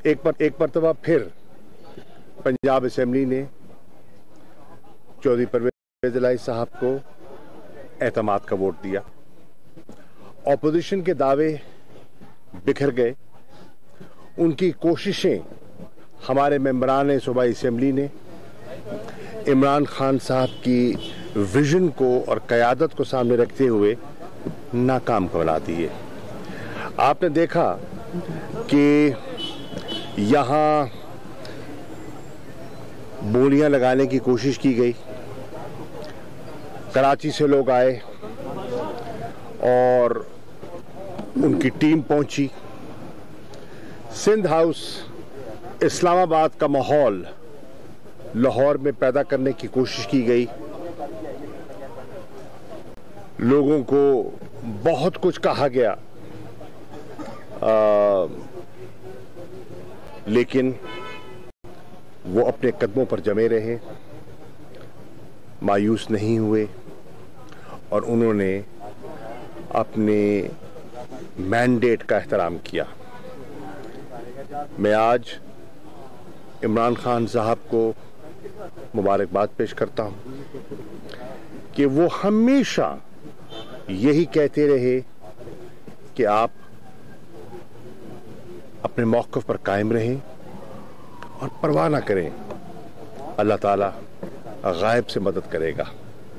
एक मरतबा फिर पंजाब असेंबली ने चौधरी परवेज इलाही साहब को एतमाद का वोट दिया। ऑपोजिशन के दावे बिखर गए। उनकी कोशिशें हमारे मेंबरान सूबाई असेंबली ने इमरान खान साहब की विजन को और क़यादत को सामने रखते हुए नाकाम बना दिए। आपने देखा कि यहाँ बोलियां लगाने की कोशिश की गई। कराची से लोग आए और उनकी टीम पहुंची। सिंध हाउस इस्लामाबाद का माहौल लाहौर में पैदा करने की कोशिश की गई। लोगों को बहुत कुछ कहा गया, लेकिन वो अपने कदमों पर जमे रहे, मायूस नहीं हुए और उन्होंने अपने मैंडेट का एहतराम किया। मैं आज इमरान खान साहब को मुबारकबाद पेश करता हूं कि वो हमेशा यही कहते रहे कि आप अपने मौक़िफ़ पर कायम रहें और परवाह ना करें। अल्लाह ताला गायब से मदद करेगा।